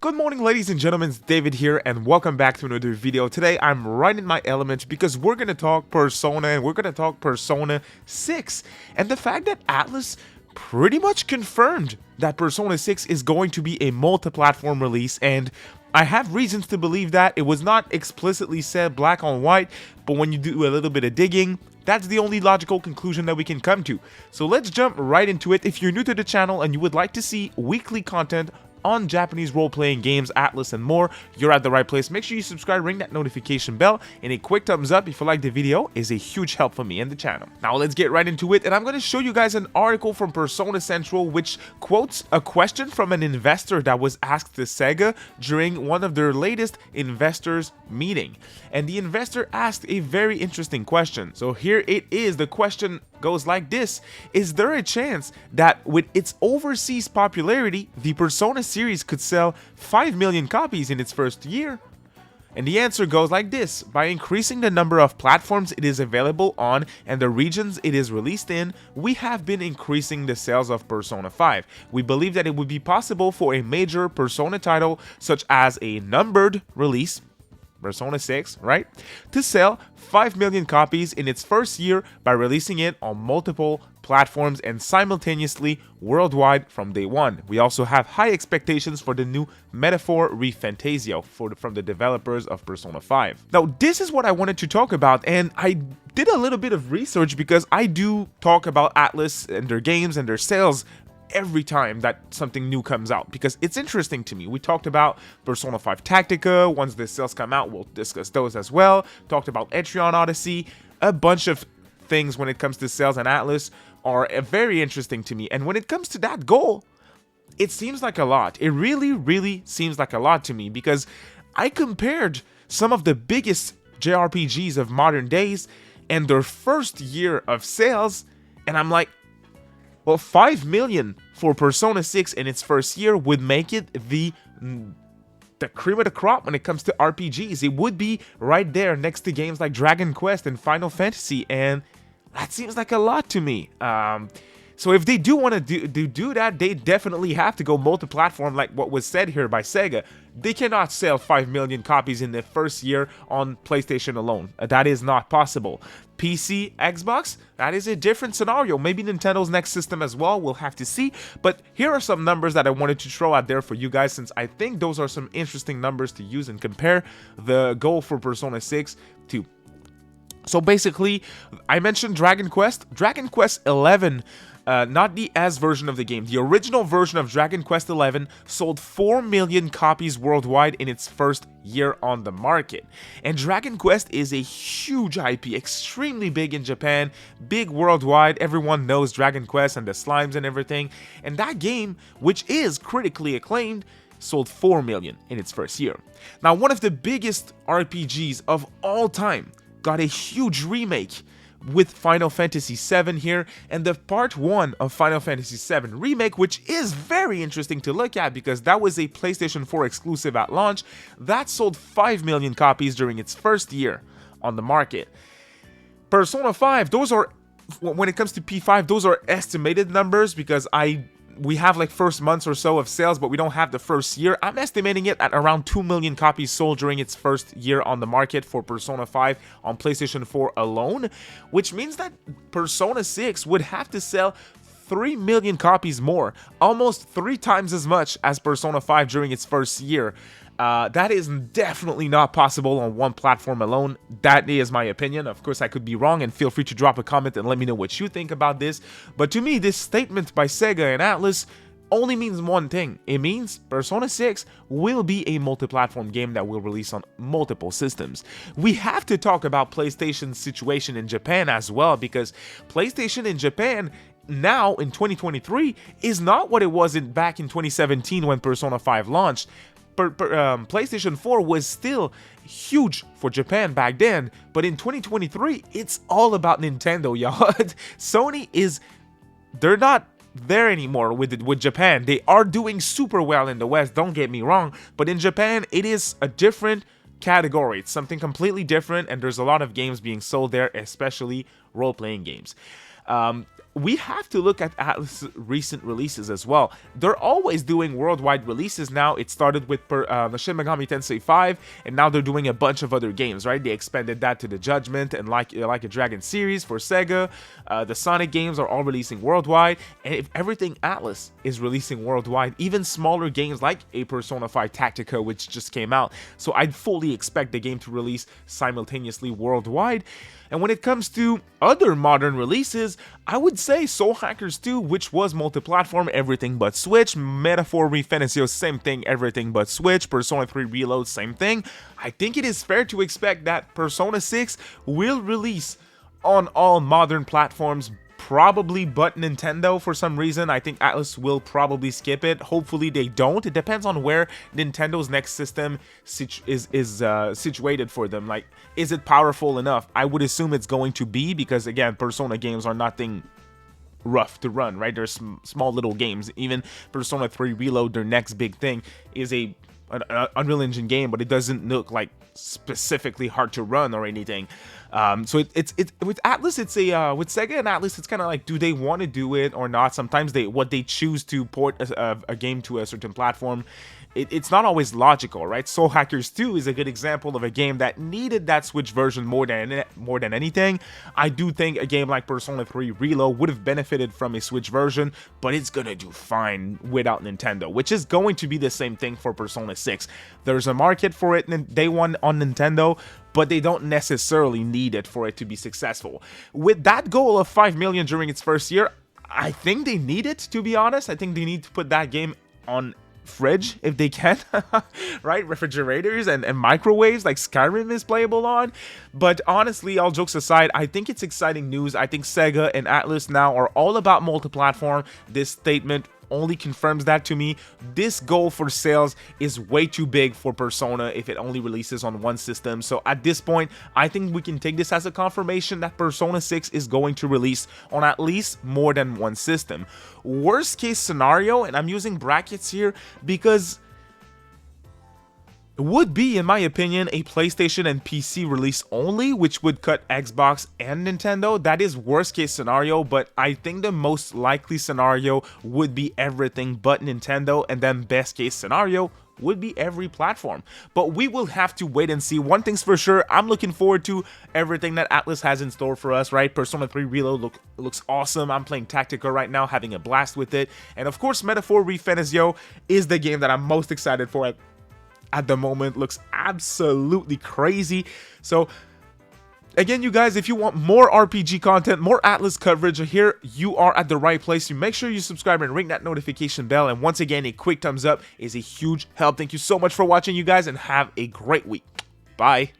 Good morning, ladies and gentlemen, it's David here and welcome back to another video. Today I'm right in my element because we're going to talk Persona and we're going to talk Persona 6 and the fact that Atlus pretty much confirmed that Persona 6 is going to be a multi-platform release, and I have reasons to believe that. It was not explicitly said black on white, but when you do a little bit of digging, that's the only logical conclusion that we can come to. So let's jump right into it. If you're new to the channel and you would like to see weekly content on Japanese role-playing games, Atlus, and more, you're at the right place. Make sure you subscribe, ring that notification bell, and a quick thumbs up if you like the video is a huge help for me and the channel. Now let's get right into it, and I'm going to show you guys an article from Persona Central which quotes a question from an investor that was asked to Sega during one of their latest investors meeting. And the investor asked a very interesting question. So here it is. The question goes like this: is there a chance that with its overseas popularity, the Persona series could sell 5 million copies in its first year? And the answer goes like this: by increasing the number of platforms it is available on and the regions it is released in, we have been increasing the sales of Persona 5. We believe that it would be possible for a major Persona title, such as a numbered release, Persona 6, right, to sell 5 million copies in its first year by releasing it on multiple platforms and simultaneously worldwide from day one. We also have high expectations for the new Metaphor ReFantazio from the developers of Persona 5. Now, this is what I wanted to talk about, and I did a little bit of research because I do talk about Atlus and their games and their sales every time that something new comes out, because it's interesting to me. We talked about Persona 5 Tactica. Once the sales come out, we'll discuss those as well. Talked about Etrian Odyssey. A bunch of things when it comes to sales and Atlus are very interesting to me. And when it comes to that goal, it seems like a lot. It really seems like a lot to me, because I compared some of the biggest JRPGs of modern days and their first year of sales, and I'm like, well, 5 million for Persona 6 in its first year would make it the cream of the crop when it comes to RPGs. It would be right there next to games like Dragon Quest and Final Fantasy, and that seems like a lot to me. So if they do want to do that, they definitely have to go multi-platform like what was said here by Sega. They cannot sell 5 million copies in their first year on PlayStation alone. That is not possible. PC, Xbox, that is a different scenario. Maybe Nintendo's next system as well, we'll have to see. But here are some numbers that I wanted to throw out there for you guys, since I think those are some interesting numbers to use and compare the goal for Persona 6 to. So basically, I mentioned Dragon Quest. Dragon Quest 11, not the S version of the game, the original version of Dragon Quest 11 sold 4 million copies worldwide in its first year on the market. And Dragon Quest is a huge IP, extremely big in Japan, big worldwide. Everyone knows Dragon Quest and the slimes and everything. And that game, which is critically acclaimed, sold 4 million in its first year. Now, one of the biggest RPGs of all time got a huge remake with Final Fantasy VII here, and the part 1 of Final Fantasy VII Remake, which is very interesting to look at because that was a PlayStation 4 exclusive at launch, that sold 5 million copies during its first year on the market. Persona 5, those are, when it comes to P5, those are estimated numbers because we have like first months or so of sales, but we don't have the first year. I'm estimating it at around 2 million copies sold during its first year on the market for Persona 5 on PlayStation 4 alone, which means that Persona 6 would have to sell 3 million copies more, almost 3 times as much as Persona 5 during its first year. That is definitely not possible on one platform alone. That is my opinion. Of course, I could be wrong, and feel free to drop a comment and let me know what you think about this. But to me, this statement by Sega and Atlus only means one thing. It means Persona 6 will be a multi-platform game that will release on multiple systems. We have to talk about PlayStation's situation in Japan as well, because PlayStation in Japan now in 2023 is not what it was back in 2017 when Persona 5 launched. PlayStation 4 was still huge for Japan back then, but in 2023, it's all about Nintendo, y'all. Sony they're not there anymore with Japan. They are doing super well in the West, don't get me wrong, but in Japan, it is a different category. It's something completely different, and there's a lot of games being sold there, especially role-playing games. we have to look at Atlas' recent releases as well. They're always doing worldwide releases now. It started with the Shin Megami Tensei 5, and now they're doing a bunch of other games, right? They expanded that to the Judgment and Like a Dragon series for Sega. The Sonic games are all releasing worldwide, and if everything Atlas is releasing worldwide, even smaller games like a Persona 5 Tactica, which just came out, so I'd fully expect the game to release simultaneously worldwide. And when it comes to other modern releases, I would say Soul Hackers 2, which was multi-platform, everything but Switch. Metaphor ReFantazio, same thing, everything but Switch. Persona 3 Reload, same thing. I think it is fair to expect that Persona 6 will release on all modern platforms, probably but Nintendo for some reason. I think Atlas will probably skip it. Hopefully they don't. It depends on where Nintendo's next system is situated for them. Like, is it powerful enough? I would assume it's going to be, because again, Persona games are nothing rough to run, right? They're small little games. Even Persona 3 Reload, their next big thing, is an Unreal Engine game, but it doesn't look like specifically hard to run or anything. So it's with Atlas, it's a with Sega and Atlas, it's kind of like, do they want to do it or not? Sometimes they choose to port a game to a certain platform, it's not always logical, right? Soul Hackers 2 is a good example of a game that needed that Switch version more than anything. I do think a game like Persona 3 Reload would have benefited from a Switch version, but it's gonna do fine without Nintendo, which is going to be the same thing for Persona 6. There's a market for it day one on Nintendo, but they don't necessarily need it for it to be successful. With that goal of 5 million during its first year, I think they need it, to be honest. I think they need to put that game on fridge if they can, right? Refrigerators and microwaves like Skyrim is playable on. But honestly, all jokes aside, I think it's exciting news. I think Sega and Atlas now are all about multi-platform. This statement only confirms that to me. This goal for sales is way too big for Persona if it only releases on one system. So at this point, I think we can take this as a confirmation that Persona 6 is going to release on at least more than one system. Worst case scenario, and I'm using brackets here because it would be, in my opinion, a PlayStation and PC release only, which would cut Xbox and Nintendo. That is worst case scenario, but I think the most likely scenario would be everything but Nintendo, and then best case scenario would be every platform. But we will have to wait and see. One thing's for sure, I'm looking forward to everything that Atlas has in store for us, right? Persona 3 Reload looks awesome. I'm playing Tactica right now, having a blast with it. And of course, Metaphor ReFantazio is the game that I'm most excited for at the moment. Looks absolutely crazy. So again, you guys, if you want more RPG content, more Atlas coverage here, you are at the right place. You make sure you subscribe and ring that notification bell. And once again, a quick thumbs up is a huge help. Thank you so much for watching, you guys, and have a great week. Bye.